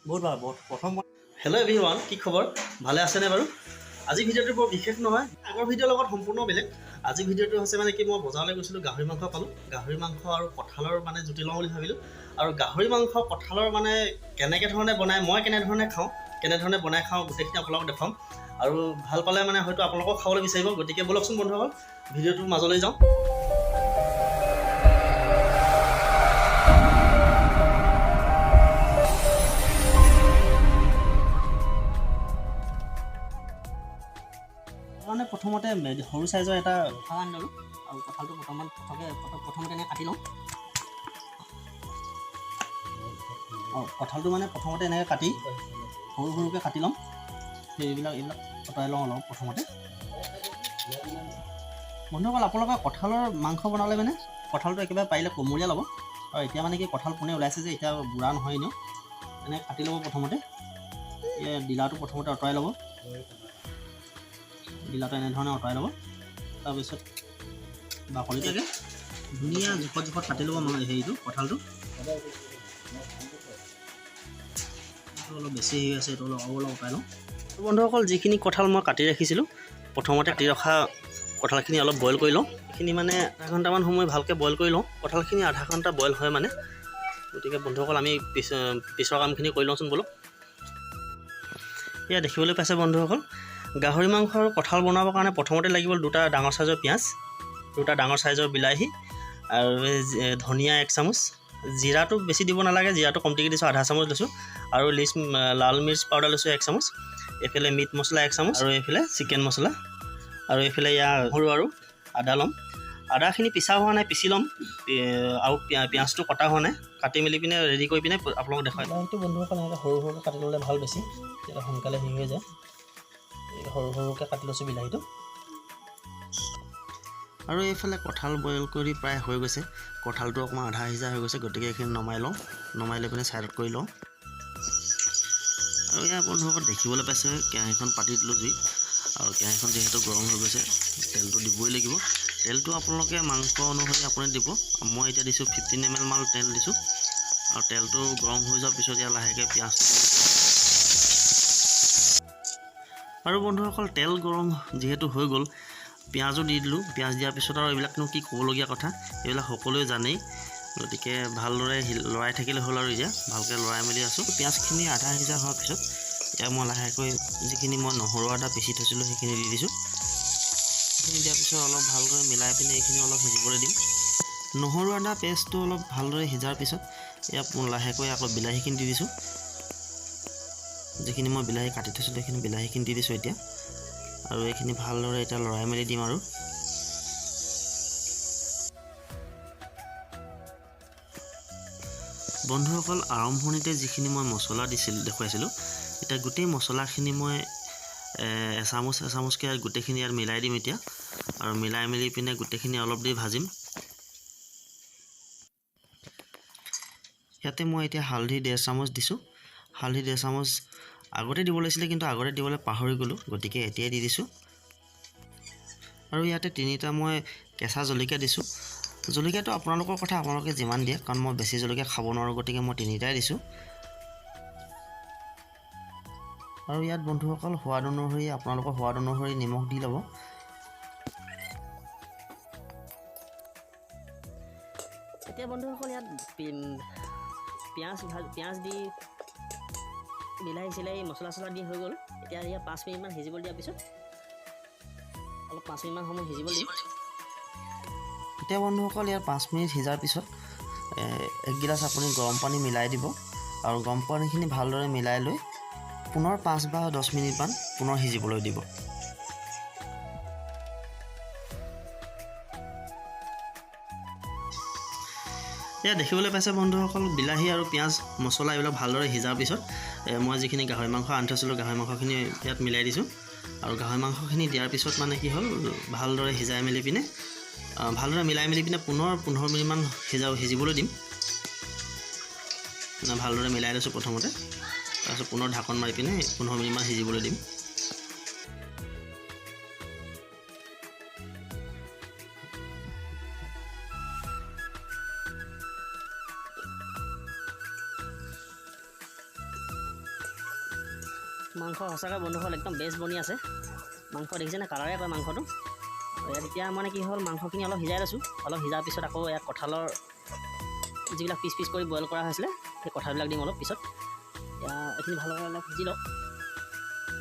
বহুত ভাল প্ৰথম হেল্ল' এভৰিৱান, কি খবৰ? ভালে আছেনে বাৰু? আজিৰ ভিডিঅ'টো বৰ বিশেষ নহয়, আগৰ ভিডিঅ'ৰ লগত সম্পূৰ্ণ বেলেগ। আজিৰ ভিডিঅ'টো হৈছে মানে কি, মই বজাৰলৈ গৈছিলোঁ, গাহৰি মাংস পালোঁ। গাহৰি মাংস আৰু কঁঠালৰ মানে জুতি লওঁ বুলি ভাবিলোঁ। আৰু গাহৰি মাংস কঁঠালৰ মানে কেনেকৈ ধৰণে বনায়, মই কেনেধৰণে খাওঁ, কেনেধৰণে বনাই খাওঁ, গোটেইখিনি আপোনালোকক দেখুৱাম। আৰু ভাল পালে মানে হয়তো আপোনালোকক খাবলৈ বিচাৰিব। গতিকে ব'লকচোন বন্ধুসকল, ভিডিঅ'টোৰ মাজলৈ যাওঁ। মানে প্ৰথমতে সৰু চাইজৰ এটা কঁঠাল আনি ল'লোঁ। আৰু কঁঠালটো প্ৰথমতে এনেকৈ কাটি লওঁ। কঁঠালটো মানে প্ৰথমতে এনেকৈ কাটি সৰু সৰুকৈ কাটি ল'ম। এইবিলাক আঁতৰাই লওঁ অলপ প্ৰথমতে। বন্ধুসকল, আপোনালোকে কঁঠালৰ মাংস বনালে মানে কঁঠালটো একেবাৰে পাৰিলে কোমলীয়া ল'ব। আৰু এতিয়া মানে কি, কঁঠাল পোনে ওলাইছে যে, এতিয়া বুঢ়া নহয় এনেও। এনেকৈ কাটি ল'ব প্ৰথমতে। ডিলাটো প্ৰথমতে আঁতৰাই ল'ব। ডিলাটো এনেধৰণে আঁতৰাই ল'ব। তাৰপিছত বাকলিটাকে ধুনীয়া জোখত কাটি ল'ব হেৰিটো, কঁঠালটো। অলপ বেছি হৈ আছে, এইটো অলপ আঁতৰাই লওঁ। বন্ধুসকল, যিখিনি কঁঠাল মই কাটি ৰাখিছিলোঁ, প্ৰথমতে কাটি ৰখা কঁঠালখিনি অলপ বইল কৰি লওঁ। এইখিনি মানে আধা ঘণ্টামান সময় ভালকৈ বইল কৰি লওঁ। কঁঠালখিনি আধা ঘণ্টা বইল হয় মানে। গতিকে বন্ধুসকল, আমি পিছৰ কামখিনি কৰি লওঁচোন ব'লক। এয়া দেখিবলৈ পাইছে বন্ধুসকল, গাহৰি মাংস আৰু কঁঠাল বনাবৰ কাৰণে প্ৰথমতে লাগিব দুটা ডাঙৰ চাইজৰ পিঁয়াজ, দুটা ডাঙৰ চাইজৰ বিলাহী, আৰু ধনিয়া 1 চামুচ। জিৰাটো বেছি দিব নালাগে, জিৰাটো কমটিকৈ দিছোঁ, আধা চামুচ লৈছোঁ। আৰু লাল মিৰ্চ পাউডাৰ লৈছোঁ 1 চামুচ। এইফালে মিট মছলা 1 চামুচ, আৰু এইফালে চিকেন মছলা, আৰু এইফালে নহৰু আৰু আদা ল'ম। আদাখিনি পিছা হোৱা নাই, পিচি ল'ম। আৰু পিঁয়াজটো কটা হোৱা নাই, কাটি মেলি পিনে ৰেডি কৰি পিনে আপোনালোকক দেখুৱাই। বিলাহীটো বন্ধুসকল এনেকৈ সৰু সৰুকৈ কাটি ল'লে ভাল, বেছি তেতিয়া সোনকালে হেৰি হৈ যায়। সৰু সৰুকৈ কাটি লৈছোঁ বিলাহীটো। আৰু এইফালে কঁঠাল বইল কৰি প্ৰায় হৈ গৈছে। কঁঠালটো অকণমান আধা সিজা হৈ গৈছে, গতিকে এইখিনি নমাই লওঁ। নমাই লৈ পিনে ছাইডত কৰি লওঁ। আৰু ইয়াৰ বন্ধুসকল দেখিবলৈ পাইছে, কেৰাহীখন পাতি দিলোঁ জুই। আৰু কেৰাহীখন যিহেতু গৰম হৈ গৈছে, তেলটো দিবই লাগিব। তেলটো আপোনালোকে মাংস অনুসৰি আপুনি দিব। মই এতিয়া দিছোঁ 15 ml মান তেল দিছোঁ। আৰু তেলটো গৰম হৈ যোৱাৰ পিছত ইয়াৰ লাহেকৈ পিঁয়াজটো। আৰু বন্ধুসকল, তেল গৰম যিহেতু হৈ গ'ল, পিঁয়াজো দি দিলোঁ। পিঁয়াজ দিয়াৰ পিছত আৰু এইবিলাকনো কি ক'বলগীয়া কথা, এইবিলাক সকলোৱে জানেই। গতিকে ভালদৰে লৰাই থাকিলে হ'ল। আৰু এতিয়া ভালকৈ লৰাই মেলি আছোঁ। পিঁয়াজখিনি আধা সিজা হোৱাৰ পিছত এতিয়া মই লাহেকৈ যিখিনি মই নহৰু আদা পিচি থৈছিলোঁ সেইখিনি দি দিছোঁ। সেইখিনি দিয়াৰ পিছত অলপ ভালকৈ মিলাই পিনে এইখিনি অলপ সিজিবলৈ দিম। নহৰু আদা পেষ্টটো অলপ ভালদৰে সিজাৰ পিছত ইয়াত লাহেকৈ আকৌ বিলাহীখিনি দি দিছোঁ। যিখিনি মই বিলাহী কাটি থৈছিলোঁ সেইখিনি বিলাহীখিনি দি দিছোঁ এতিয়া। আৰু এইখিনি ভালদৰে এতিয়া লৰাই মেলি দিম। আৰু বন্ধুসকল, আৰম্ভণিতে যিখিনি মই মছলা দেখুৱাইছিলোঁ, এতিয়া গোটেই মছলাখিনি মই এচামুচকৈ গোটেইখিনি ইয়াত মিলাই দিম এতিয়া। আৰু মিলাই মেলি পিনে গোটেইখিনি অলপ দেৰি ভাজিম। ইয়াতে মই এতিয়া হালধি 1.5 চামুচ দিছোঁ। হালধি 1.5 চামুচ আগতে দিব লাগিছিলে, কিন্তু আগতে দিবলৈ পাহৰি গ'লোঁ, গতিকে এতিয়াই দি দিছোঁ। আৰু ইয়াতে 3টা মই কেঁচা জলকীয়া দিছোঁ। জলকীয়াটো আপোনালোকৰ কথা, আপোনালোকে যিমান দিয়ে, কাৰণ মই বেছি জলকীয়া খাব নোৱাৰোঁ, গতিকে মই 3টাই দিছোঁ। আৰু ইয়াত বন্ধুসকল সোৱাদ অনুসৰি, আপোনালোকৰ সোৱাদ অনুসৰি নিমখ দি ল'ব। এতিয়া বন্ধুসকল, ইয়াত পিঁয়াজ দি বিলাহী চিলাহী মছলা চছলা দি হৈ গ'ল। এতিয়া ইয়াত 5 মিনিটমান সিজিবলৈ দিয়াৰ পিছত অলপ 5 মিনিটমান সময় সিজিবলৈ দিম। এতিয়া বন্ধুসকল, ইয়াত 5 মিনিট সিজাৰ পিছত 1 গিলাচ আপুনি গৰম পানী মিলাই দিব। আৰু গৰম পানীখিনি ভালদৰে মিলাই লৈ পুনৰ 5 বা 10 মিনিটমান পুনৰ সিজিবলৈ দিব। এয়া দেখিবলৈ পাইছে বন্ধুসকল, বিলাহী আৰু পিঁয়াজ মছলা এইবিলাক ভালদৰে সিজাৰ পিছত মই যিখিনি গাহৰি মাংস আনি থৈছিলোঁ, গাহৰি মাংসখিনি ইয়াত মিলাই দিছোঁ। আৰু গাহৰি মাংসখিনি দিয়াৰ পিছত মানে কি হ'ল, ভালদৰে সিজাই মেলি পিনে ভালদৰে মিলাই মেলি পিনে পুনৰ 15 মিনিটমান সিজিবলৈ দিম। ভালদৰে মিলাই লৈছোঁ প্ৰথমতে, তাৰপিছত পুনৰ ঢাকন মাৰি পিনে 15 মিনিটমান সিজিবলৈ দিম। মাংস সঁচাকৈ বন্ধুসকল একদম বেষ্ট বনি আছে। মাংস দেখিছেনে, কালাৰে কয় মাংসটো। ইয়াত এতিয়া মানে কি হ'ল, মাংসখিনি অলপ সিজাই লৈছোঁ। অলপ সিজাৰ পিছত আকৌ ইয়াত কঁঠালৰ যিবিলাক পিচ পিচ কৰি বইল কৰা হৈছিলে, সেই কঁঠালবিলাক দিম অলপ পিছত। এতিয়া এইখিনি ভালকৈ অলপ সিজি লওক।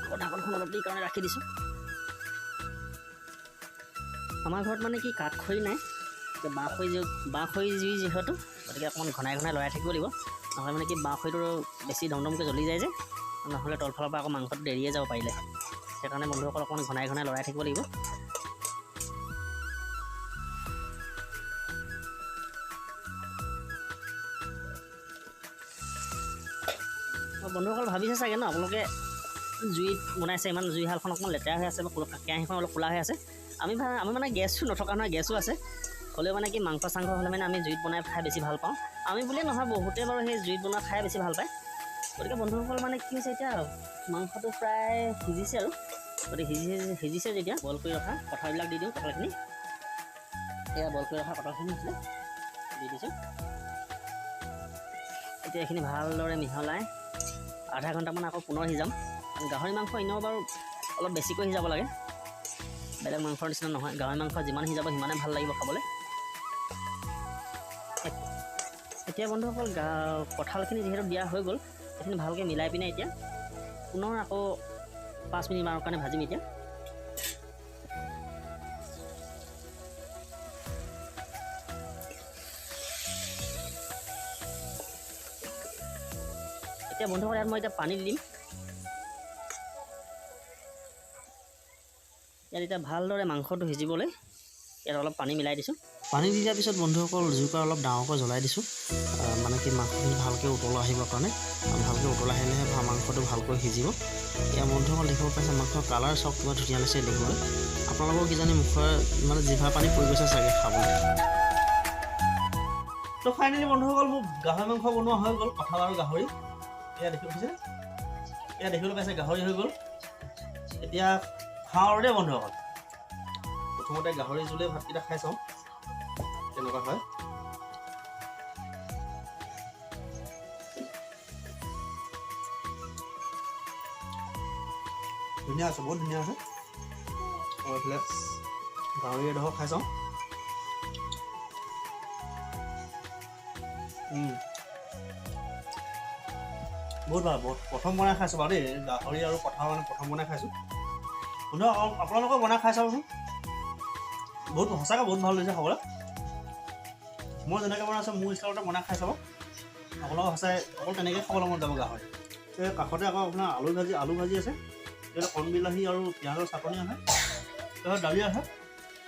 আকৌ ঢাকনখন অলপ দেৰি কাৰণে ৰাখি দিছোঁ। আমাৰ ঘৰত মানে কি কাঠ খৰি নাই, বাঁহ খৰি জুই যিহেতু, গতিকে অকণমান ঘনাই ঘনাই লৰাই থাকিব লাগিব। নহ'লে মানে কি বাঁহ খৰিটো বেছি দমদমকৈ জ্বলি যায় যে, নহ'লে তলফালৰ পৰা আকৌ মাংসটো দেৰিয়ে যাব পাৰিলে। সেইকাৰণে বন্ধুসকল অকণমান ঘনাই ঘনাই লৰাই থাকিব লাগিব। বন্ধুসকল ভাবিছে চাগে ন আপোনালোকে জুইত বনাইছে, ইমান জুইশালখন অকণমান লেতেৰা হৈ আছে বা কেৰাহীখন অলপ ক'লা হৈ আছে। আমি মানে গেছটো নথকা নহয়, গেছো আছে। হ'লেও মানে কি মাংস চাংস হ'লে মানে আমি জুইত বনাই খাই বেছি ভাল পাওঁ। আমি বুলিয়ে নহয়, বহুতে বাৰু সেই জুইত বনোৱা খাই বেছি ভাল পায়। গতিকে বন্ধুসকল মানে কি হৈছে, এতিয়া মাংসটো প্ৰায় সিজিছে আৰু। গতিকে সিজিছে যেতিয়া বইল কৰি ৰখা কঁঠালবিলাক দি দিওঁ। কঁঠালখিনি এয়া বইল কৰি ৰখা কঁঠালখিনি হৈছিলে, দি দিছোঁ। এতিয়া এইখিনি ভালদৰে মিহলাই আধা ঘণ্টামান আকৌ পুনৰ সিজাম। গাহৰি মাংস এনেও বাৰু অলপ বেছিকৈ সিজাব লাগে, বেলেগ মাংসৰ নিচিনা নহয়। গাহৰি মাংস যিমান সিজাব সিমানে ভাল লাগিব খাবলৈ। এতিয়া বন্ধুসকল কঁঠালখিনি যিহেতু দিয়া হৈ গ'ল, সেইখিনি ভালকৈ মিলাই পিনে এতিয়া পুনৰ আকৌ 5 মিনিটমানৰ কাৰণে ভাজিম। এতিয়া বন্ধুসকল ইয়াত মই এতিয়া পানী দি দিম। ইয়াত এতিয়া ভালদৰে মাংসটো সিজিবলৈ ইয়াত অলপ পানী মিলাই দিছোঁ। পানী দি দিয়াৰ পিছত বন্ধুসকল জুইকুৰা অলপ ডাঙৰকৈ জ্বলাই দিছোঁ, মানে কি মাংসখিনি ভালকৈ উতলা আহিবৰ কাৰণে। ভালকৈ উতলা আহিলেহে মাংসটো ভালকৈ সিজিব। এতিয়া বন্ধুসকল দেখিব পাইছে মাংসৰ কালাৰ চব কিবা ধুনীয়া লাগিছে দেখিবলৈ। আপোনালোকৰ কিজানি মুখৰ মানে জিভা পানী পৰি গৈছে চাগে খাবলৈ। তো ফাইনেলি বন্ধুসকল মোৰ গাহৰি মাংস বনোৱা হৈ গ'ল, কঁঠাল আৰু গাহৰি। এয়া দেখিবলৈ পাইছে গাহৰি হৈ গ'ল। এতিয়া খাওঁ আৰু দেই বন্ধুসকল। প্ৰথমতে গাহৰি জোলে ভাতকেইটা খাই চাওঁ কেনেকুৱা হয়। ধুনীয়া আছে, বহুত ধুনীয়া আছে। আৰু এইফালে গাহৰি এডোখৰ খাই চাওঁ। বহুত ভাল, প্ৰথম বনাই খাইছোঁ বাৰু দেই। গাহৰি আৰু কঁঠাল মানে প্ৰথম বনাই খাইছোঁ। বন্ধু আপোনালোকেও বনাই খাই চাবচোন, বহুত সঁচাকৈ বহুত ভাল লাগিছে খাবলৈ। মই যেনেকৈ বনাইছোঁ মোৰ ষ্টাইলতে বনাই খাই চাব, আপোনালোকৰ সঁচাই অকল তেনেকৈ খাবলৈ মন যাব গাহৰি। এই কাষতে আকৌ আপোনাৰ আলু ভাজি আছে, এইফালে কণ বিলাহী আৰু পিঁয়াজৰ চাটনি আছে, তাৰপিছত দালি আছে।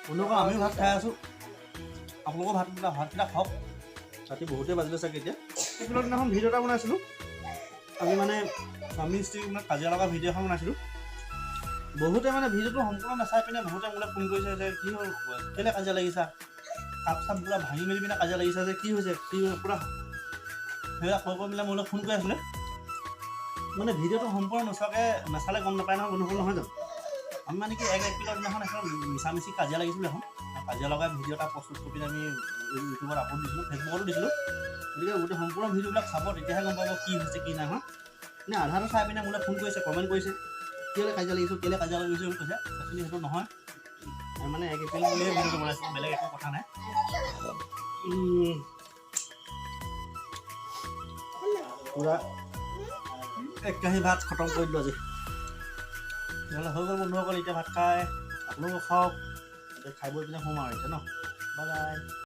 বন্ধুসকল আমিও ভাত খাই আছোঁ, আপোনালোকৰ ভাতকেইটা খাওক। ৰাতি বহুতেই বাজিলে চাগে এতিয়া। সেইফালৰ দিনাখন ভিডিঅ' এটা বনাইছিলোঁ, আমি মানে স্বামী স্ত্ৰী মানে কাজিয়া লগা ভিডিঅ' এখন বনাইছিলোঁ। বহুতে মানে ভিডিঅ'টো সম্পূৰ্ণ নাচাই পিনে বহুতে মোলৈ ফোন কৰিছে যে কি হ'ল, কেলৈ কাজিয়া লাগিছা, কাপ চাপ পূৰা ভাঙি মেলি পিনে কাজিয়া লাগিছা যে কি হৈছে, কি পূৰা সেইবিলাক কৈ পেলাই মোলৈ ফোন কৰি আছিলে। মানে ভিডিঅ'টো সম্পূৰ্ণ নাচালে গম নাপায় নহয় বন্ধুসকল, নহয় জানো। আমি মানে কি 1 এপ্ৰিলৰ দিনাখন এখন মিছামিচি কাজিয়া লাগিছিলোঁ এখন। কাজিয়া লগাই ভিডিঅ' এটা প্ৰস্তুত কৰি পিনে আমি ইউটিউবত আপলোড দিছিলোঁ, ফেচবুকতো দিছিলোঁ। গতিকে গোটেই সম্পূৰ্ণ ভিডিঅ'বিলাক চাব, তেতিয়াহে গম পাব কি হৈছে কি নাই হোৱা। মানে আধাটো চাই পিনে মোলৈ ফোন কৰিছে, কমেণ্ট কৰিছে, কেলৈ কাজিয়া লাগিছোঁ বুলি কৈছে। একচুৱেলি সেইটো নহয়, মানে 1 এপ্ৰিল বুলিয়ে ভিডিঅ'টো বনাইছোঁ, বেলেগ একো কথা নাই। পূৰা 1 কাঁহী ভাত খতম কৰি দিলোঁ আজি। তেতিয়াহ'লে হৈ গ'ল বন্ধুসকল, এতিয়া ভাত খাই আপোনালোকেও খাওক। এতিয়া খাই বৈ পিনে শুম আৰু এতিয়া ন, বাই বাই।